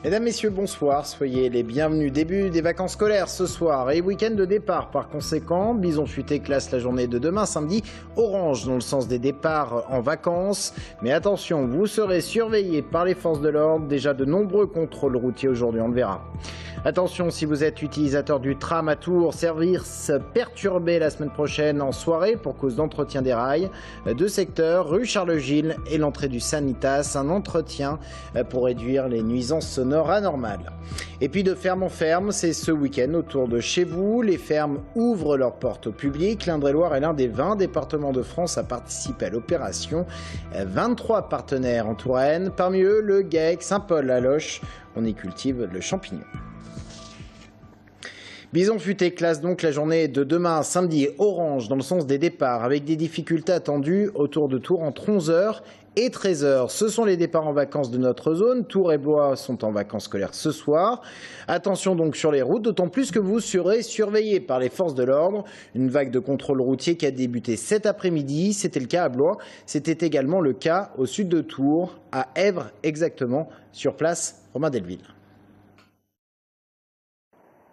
Mesdames, Messieurs, bonsoir. Soyez les bienvenus. Début des vacances scolaires ce soir et week-end de départ. Par conséquent, Bison Futé classe la journée de demain, samedi, orange dans le sens des départs en vacances. Mais attention, vous serez surveillés par les forces de l'ordre. Déjà de nombreux contrôles routiers aujourd'hui, on le verra. Attention, si vous êtes utilisateur du tram à Tours, service perturbé la semaine prochaine en soirée pour cause d'entretien des rails. Deux secteurs, rue Charles-Gilles et l'entrée du Sanitas, un entretien pour réduire les nuisances sonores anormales. Et puis de ferme en ferme, c'est ce week-end autour de chez vous. Les fermes ouvrent leurs portes au public. L'Indre-et-Loire est l'un des 20 départements de France à participer à l'opération. 23 partenaires en Touraine, parmi eux le GAEC Saint-Paul-la-Loche. On y cultive le champignon. Bison Futé classe donc la journée de demain, samedi, orange dans le sens des départs, avec des difficultés attendues autour de Tours entre 11h et 13h. Ce sont les départs en vacances de notre zone. Tours et Blois sont en vacances scolaires ce soir. Attention donc sur les routes, d'autant plus que vous serez surveillés par les forces de l'ordre. Une vague de contrôle routier qui a débuté cet après-midi. C'était le cas à Blois. C'était également le cas au sud de Tours, à Èvre exactement. Sur place, Romain Delville.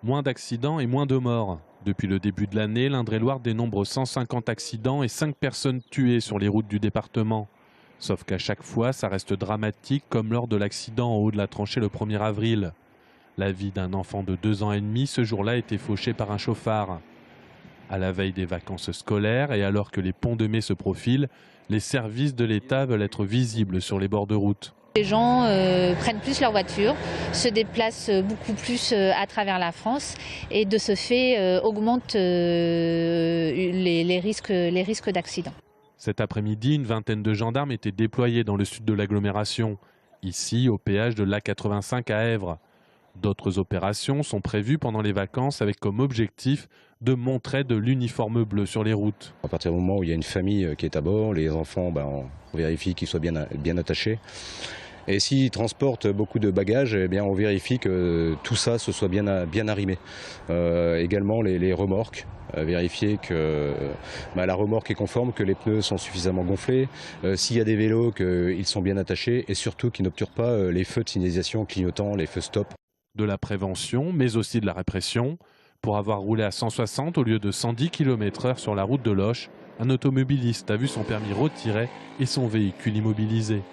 Moins d'accidents et moins de morts. Depuis le début de l'année, l'Indre-et-Loire dénombre 150 accidents et 5 personnes tuées sur les routes du département. Sauf qu'à chaque fois, ça reste dramatique, comme lors de l'accident en haut de la tranchée le 1er avril. La vie d'un enfant de 2 ans et demi, ce jour-là, était fauchée par un chauffard. À la veille des vacances scolaires et alors que les ponts de mai se profilent, les services de l'État veulent être visibles sur les bords de route. Les gens prennent plus leur voiture, se déplacent beaucoup plus à travers la France et de ce fait augmentent les risques d'accident. Cet après-midi, une vingtaine de gendarmes étaient déployés dans le sud de l'agglomération, ici au péage de l'A85 à Èvre. D'autres opérations sont prévues pendant les vacances avec comme objectif de montrer de l'uniforme bleu sur les routes. À partir du moment où il y a une famille qui est à bord, les enfants, on vérifie qu'ils soient bien attachés. Et s'ils transportent beaucoup de bagages, eh bien on vérifie que tout ça se soit bien arrimé. Également les remorques, vérifier que la remorque est conforme, que les pneus sont suffisamment gonflés, s'il y a des vélos, qu'ils sont bien attachés et surtout qu'ils n'obturent pas les feux de signalisation clignotants, les feux stop. De la prévention, mais aussi de la répression. Pour avoir roulé à 160 au lieu de 110 km/h sur la route de Loches, un automobiliste a vu son permis retiré et son véhicule immobilisé.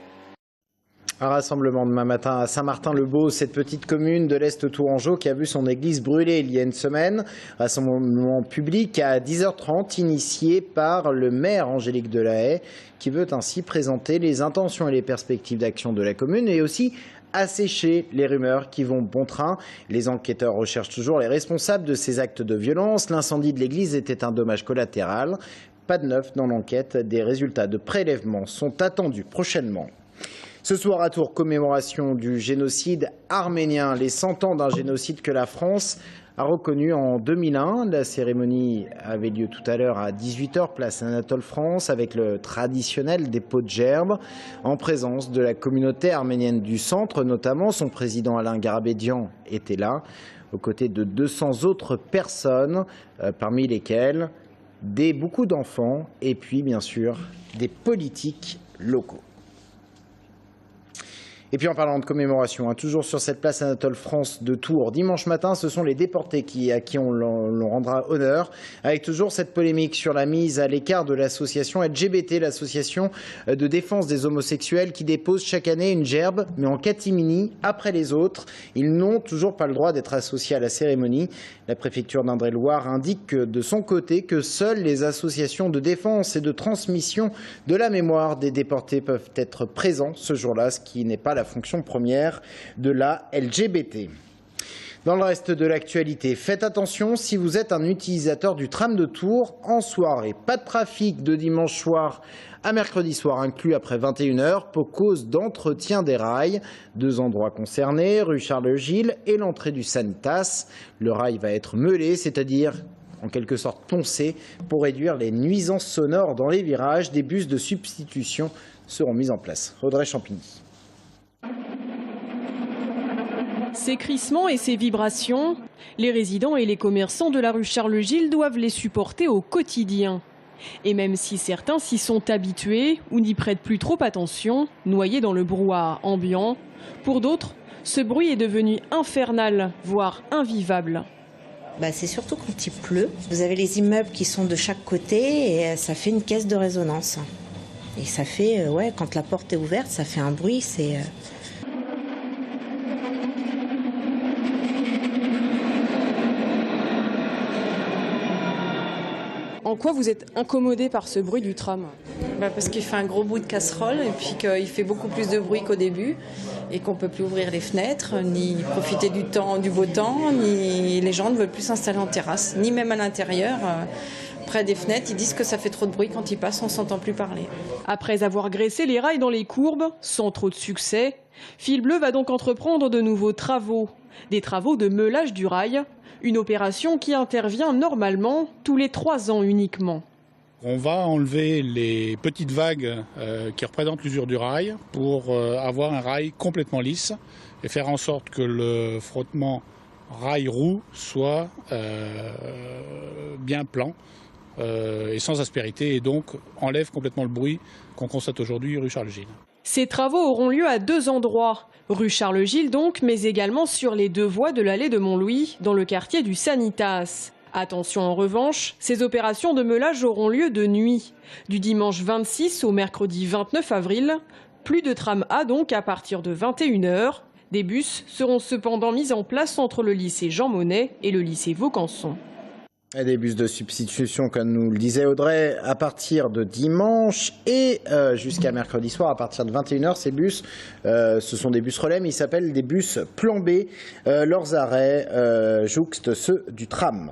Un rassemblement demain matin à Saint-Martin-le-Beau, cette petite commune de l'Est tourangeau qui a vu son église brûler il y a une semaine. Rassemblement public à 10h30 initié par le maire Angélique Delahaye qui veut ainsi présenter les intentions et les perspectives d'action de la commune et aussi assécher les rumeurs qui vont bon train. Les enquêteurs recherchent toujours les responsables de ces actes de violence. L'incendie de l'église était un dommage collatéral. Pas de neuf dans l'enquête. Des résultats de prélèvement sont attendus prochainement. Ce soir à Tours, commémoration du génocide arménien, les 100 ans d'un génocide que la France a reconnu en 2001. La cérémonie avait lieu tout à l'heure à 18h, place Anatole France, avec le traditionnel dépôt de gerbes, en présence de la communauté arménienne du centre, notamment son président Alain Garabédian était là, aux côtés de 200 autres personnes, parmi lesquelles beaucoup d'enfants et puis bien sûr des politiques locaux. Et puis en parlant de commémoration, toujours sur cette place Anatole France de Tours, dimanche matin, ce sont les déportés à qui on rendra honneur, avec toujours cette polémique sur la mise à l'écart de l'association LGBT, l'association de défense des homosexuels qui dépose chaque année une gerbe, mais en catimini, après les autres. Ils n'ont toujours pas le droit d'être associés à la cérémonie. La préfecture d'Indre-et-Loire indique de son côté que seules les associations de défense et de transmission de la mémoire des déportés peuvent être présents ce jour-là, ce qui n'est pas la fonction première de la LGBT. Dans le reste de l'actualité, faites attention si vous êtes un utilisateur du tram de Tours en soirée. Pas de trafic de dimanche soir à mercredi soir inclus après 21h pour cause d'entretien des rails. 2 endroits concernés, rue Charles-Gilles et l'entrée du Sanitas. Le rail va être meulé, c'est-à-dire en quelque sorte poncé, pour réduire les nuisances sonores dans les virages. Des bus de substitution seront mis en place. Audrey Champigny. Ces crissements et ces vibrations, les résidents et les commerçants de la rue Charles-Gilles doivent les supporter au quotidien. Et même si certains s'y sont habitués ou n'y prêtent plus trop attention, noyés dans le brouhaha ambiant, pour d'autres, ce bruit est devenu infernal, voire invivable. C'est surtout quand il pleut. Vous avez les immeubles qui sont de chaque côté et ça fait une caisse de résonance. Et ça fait, quand la porte est ouverte, ça fait un bruit, c'est... En quoi vous êtes incommodé par ce bruit du tram? Parce qu'il fait un gros bout de casserole et puis qu'il fait beaucoup plus de bruit qu'au début et qu'on ne peut plus ouvrir les fenêtres, ni profiter du beau temps, ni les gens ne veulent plus s'installer en terrasse, ni même à l'intérieur. Près des fenêtres, ils disent que ça fait trop de bruit quand ils passent, on ne s'entend plus parler. Après avoir graissé les rails dans les courbes, sans trop de succès, Fil Bleu va donc entreprendre de nouveaux travaux. Des travaux de meulage du rail, une opération qui intervient normalement tous les 3 ans uniquement. On va enlever les petites vagues qui représentent l'usure du rail pour avoir un rail complètement lisse et faire en sorte que le frottement rail-roue soit bien plan et sans aspérité et donc enlève complètement le bruit qu'on constate aujourd'hui rue Charles-Gille. Ces travaux auront lieu à 2 endroits, rue Charles-Gille donc, mais également sur les 2 voies de l'allée de Montlouis, dans le quartier du Sanitas. Attention en revanche, ces opérations de meulage auront lieu de nuit. Du dimanche 26 au mercredi 29 avril, plus de tram A donc à partir de 21 h. Des bus seront cependant mis en place entre le lycée Jean Monnet et le lycée Vaucanson. Et des bus de substitution, comme nous le disait Audrey, à partir de dimanche et jusqu'à mercredi soir à partir de 21 h. Ces bus, ce sont des bus relais, mais ils s'appellent des bus plan B. Leurs arrêts jouxtent ceux du tram.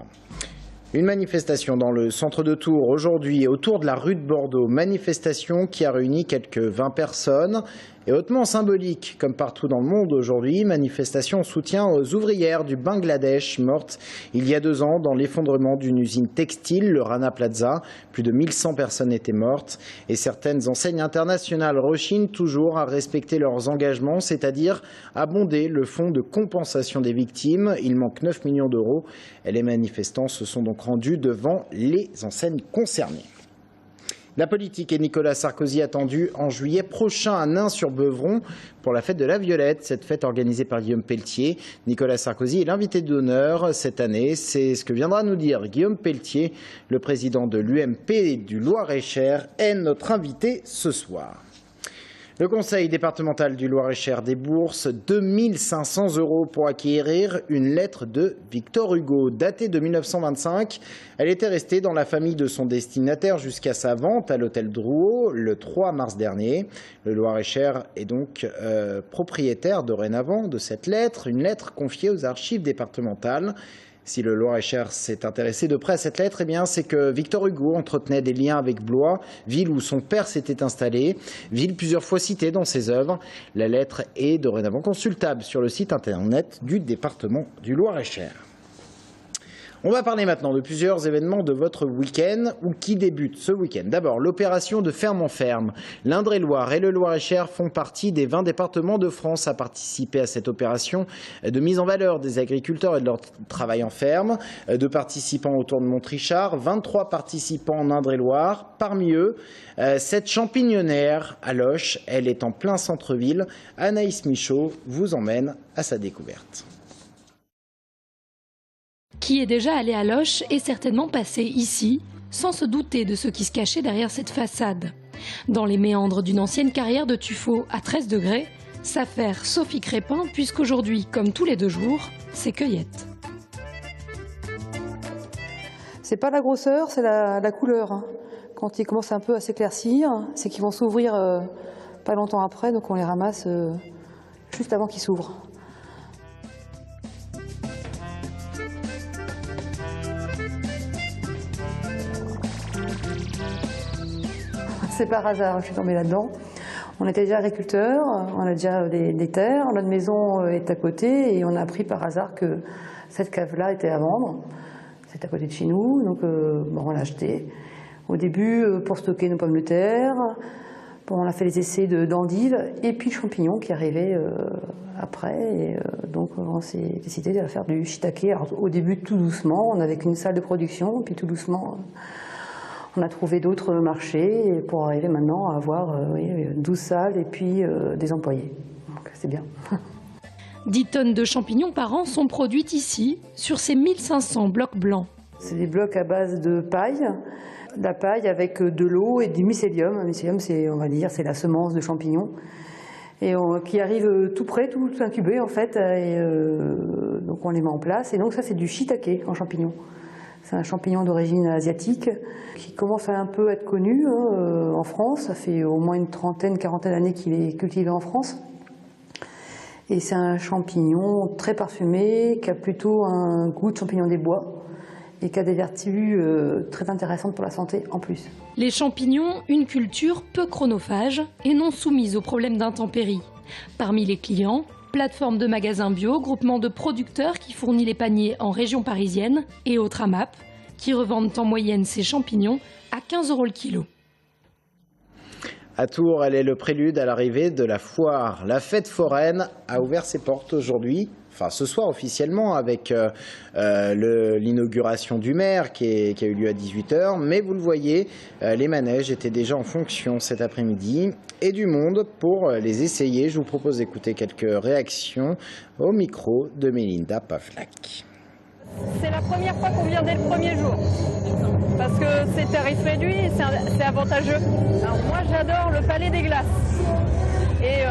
Une manifestation dans le centre de Tours aujourd'hui autour de la rue de Bordeaux. Manifestation qui a réuni quelques 20 personnes et hautement symbolique, comme partout dans le monde aujourd'hui. Manifestation en soutien aux ouvrières du Bangladesh mortes il y a 2 ans dans l'effondrement d'une usine textile, le Rana Plaza. Plus de 1100 personnes étaient mortes et certaines enseignes internationales rechignent toujours à respecter leurs engagements, c'est-à-dire abonder le fonds de compensation des victimes. Il manque 9 millions d'euros et les manifestants se sont donc rendus devant les enseignes concernées. La politique et Nicolas Sarkozy attendu en juillet prochain à Nain-sur-Beuvron pour la fête de la Violette. Cette fête organisée par Guillaume Pelletier. Nicolas Sarkozy est l'invité d'honneur cette année. C'est ce que viendra nous dire Guillaume Pelletier, le président de l'UMP du Loir-et-Cher, est notre invité ce soir. Le conseil départemental du Loir-et-Cher débourse 2 500 € pour acquérir une lettre de Victor Hugo. Datée de 1925, elle était restée dans la famille de son destinataire jusqu'à sa vente à l'hôtel Drouot le 3 mars dernier. Le Loir-et-Cher est donc propriétaire dorénavant de cette lettre, une lettre confiée aux archives départementales. Si le Loir-et-Cher s'est intéressé de près à cette lettre, c'est que Victor Hugo entretenait des liens avec Blois, ville où son père s'était installé, ville plusieurs fois citée dans ses œuvres. La lettre est dorénavant consultable sur le site internet du département du Loir-et-Cher. On va parler maintenant de plusieurs événements de votre week-end ou qui débutent ce week-end. D'abord, l'opération de ferme en ferme. L'Indre-et-Loire et le Loir-et-Cher font partie des 20 départements de France à participer à cette opération de mise en valeur des agriculteurs et de leur travail en ferme. 2 participants autour de Montrichard, 23 participants en Indre-et-Loire. Parmi eux, cette champignonnaire à Loches, elle est en plein centre-ville. Anaïs Michaud vous emmène à sa découverte. Qui est déjà allé à Loches est certainement passé ici, sans se douter de ce qui se cachait derrière cette façade. Dans les méandres d'une ancienne carrière de tuffeau à 13 degrés, s'affaire Sophie Crépin, puisqu'aujourd'hui, comme tous les 2 jours, c'est cueillette. C'est pas la grosseur, c'est la couleur. Quand ils commencent un peu à s'éclaircir, c'est qu'ils vont s'ouvrir pas longtemps après, donc on les ramasse juste avant qu'ils s'ouvrent. C'est par hasard, je suis tombée là-dedans. On était déjà agriculteurs, on a déjà des terres, notre maison est à côté et on a appris par hasard que cette cave-là était à vendre. C'est à côté de chez nous, donc on l'a acheté. Au début, pour stocker nos pommes de terre, on a fait les essais d'endives et puis champignons qui arrivaient après. Et, donc on s'est décidé de faire du shiitake. Alors, au début, tout doucement, on n'avait qu'une salle de production, puis tout doucement... On a trouvé d'autres marchés pour arriver maintenant à avoir 12 salles et puis des employés. Donc c'est bien. 10 tonnes de champignons par an sont produites ici, sur ces 1500 blocs blancs. C'est des blocs à base de paille, la paille avec de l'eau et du mycélium. Le mycélium, on va dire, c'est la semence de champignons. Et qui arrive tout près, tout incubé en fait. Et donc on les met en place. Et donc ça, c'est du shiitake en champignon. C'est un champignon d'origine asiatique qui commence à un peu être connu en France. Ça fait au moins une trentaine, quarantaine d'années qu'il est cultivé en France. Et c'est un champignon très parfumé, qui a plutôt un goût de champignon des bois et qui a des vertus très intéressantes pour la santé en plus. Les champignons, une culture peu chronophage et non soumise aux problèmes d'intempéries. Parmi les clients, plateforme de magasins bio, groupement de producteurs qui fournit les paniers en région parisienne et autres AMAP, qui revendent en moyenne ces champignons à 15 € le kilo. À Tours, elle est le prélude à l'arrivée de la foire. La fête foraine a ouvert ses portes aujourd'hui, enfin ce soir officiellement, avec l'inauguration du maire qui a eu lieu à 18 h. Mais vous le voyez, les manèges étaient déjà en fonction cet après-midi et du monde pour les essayer. Je vous propose d'écouter quelques réactions au micro de Mélinda Pavlak. C'est la première fois qu'on vient dès le premier jour, parce que c'est tarif réduit et c'est avantageux. Alors moi j'adore le Palais des Glaces et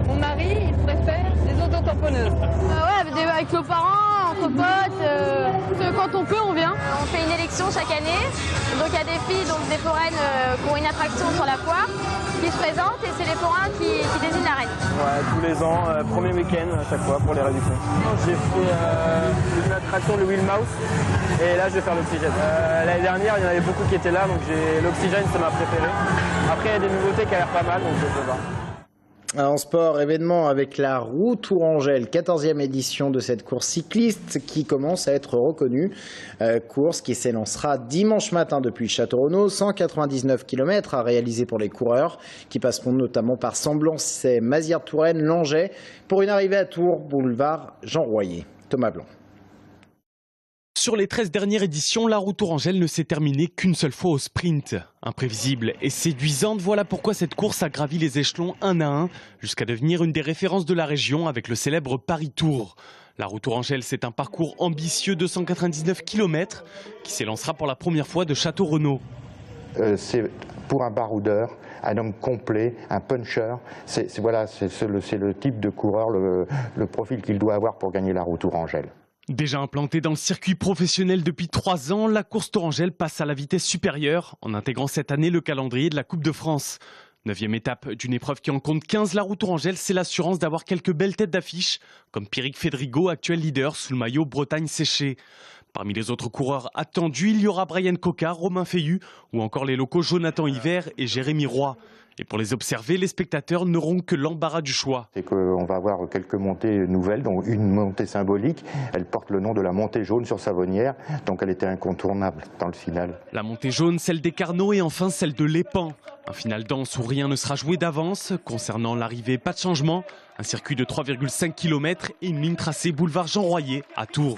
mon mari il préfère les autotamponneuses. Ouais, avec nos parents, entre potes, quand on peut on vient. On fait une élection chaque année, donc il y a des filles, donc des foraines qui ont une attraction sur la foire, qui se présentent et c'est les forains qui désignent la reine. Ouais, tous les ans, premier week-end à chaque fois pour les réductions. J'ai fait une attraction, le Wheel Mouse, et là je vais faire l'oxygène. L'année dernière, il y en avait beaucoup qui étaient là, donc l'oxygène c'est ma préférée. Après il y a des nouveautés qui ont l'air pas mal, donc je vais voir. En sport, événement avec la Roue Tourangelle, 14e édition de cette course cycliste qui commence à être reconnue. Course qui s'élancera dimanche matin depuis Château-Renaud. 199 km à réaliser pour les coureurs qui passeront notamment par Semblançay, Mazières-Touraine, Langeais pour une arrivée à Tours, boulevard Jean Royer. Thomas Blanc. Sur les 13 dernières éditions, la Roue Tourangelle ne s'est terminée qu'une seule fois au sprint. Imprévisible et séduisante, voilà pourquoi cette course a gravi les échelons un à un jusqu'à devenir une des références de la région avec le célèbre Paris-Tours. La Roue Tourangelle, c'est un parcours ambitieux de 199 km qui s'élancera pour la première fois de Château-Renaud. C'est pour un baroudeur, un homme complet, un puncher. C'est le type de coureur, le profil qu'il doit avoir pour gagner la Roue Tourangelle. Déjà implantée dans le circuit professionnel depuis 3 ans, la course Tourangelle passe à la vitesse supérieure en intégrant cette année le calendrier de la Coupe de France. 9e étape d'une épreuve qui en compte 15, la Roue Tourangelle, c'est l'assurance d'avoir quelques belles têtes d'affiche, comme Pierrick Fédrigo, actuel leader sous le maillot Bretagne séché. Parmi les autres coureurs attendus, il y aura Brian Coca, Romain Feillu ou encore les locaux Jonathan Hiver et Jérémy Roy. Et pour les observer, les spectateurs n'auront que l'embarras du choix. C'est qu'on va avoir quelques montées nouvelles, dont une montée symbolique. Elle porte le nom de la montée jaune sur Savonnières, donc elle était incontournable dans le final. La montée jaune, celle des Carnot et enfin celle de l'Épan. Un final dense où rien ne sera joué d'avance. Concernant l'arrivée, pas de changement. Un circuit de 3,5 km et une ligne tracée boulevard Jean Royer à Tours.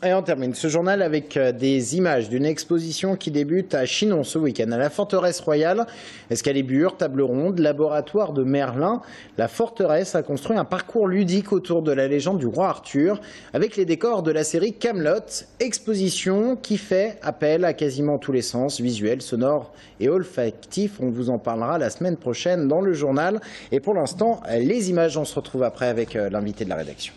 Et on termine ce journal avec des images d'une exposition qui débute à Chinon ce week-end. À la Forteresse Royale, Escalibur, table ronde, laboratoire de Merlin. La Forteresse a construit un parcours ludique autour de la légende du roi Arthur avec les décors de la série Kaamelott. Exposition qui fait appel à quasiment tous les sens, visuels, sonores et olfactifs. On vous en parlera la semaine prochaine dans le journal. Et pour l'instant, les images, on se retrouve après avec l'invité de la rédaction.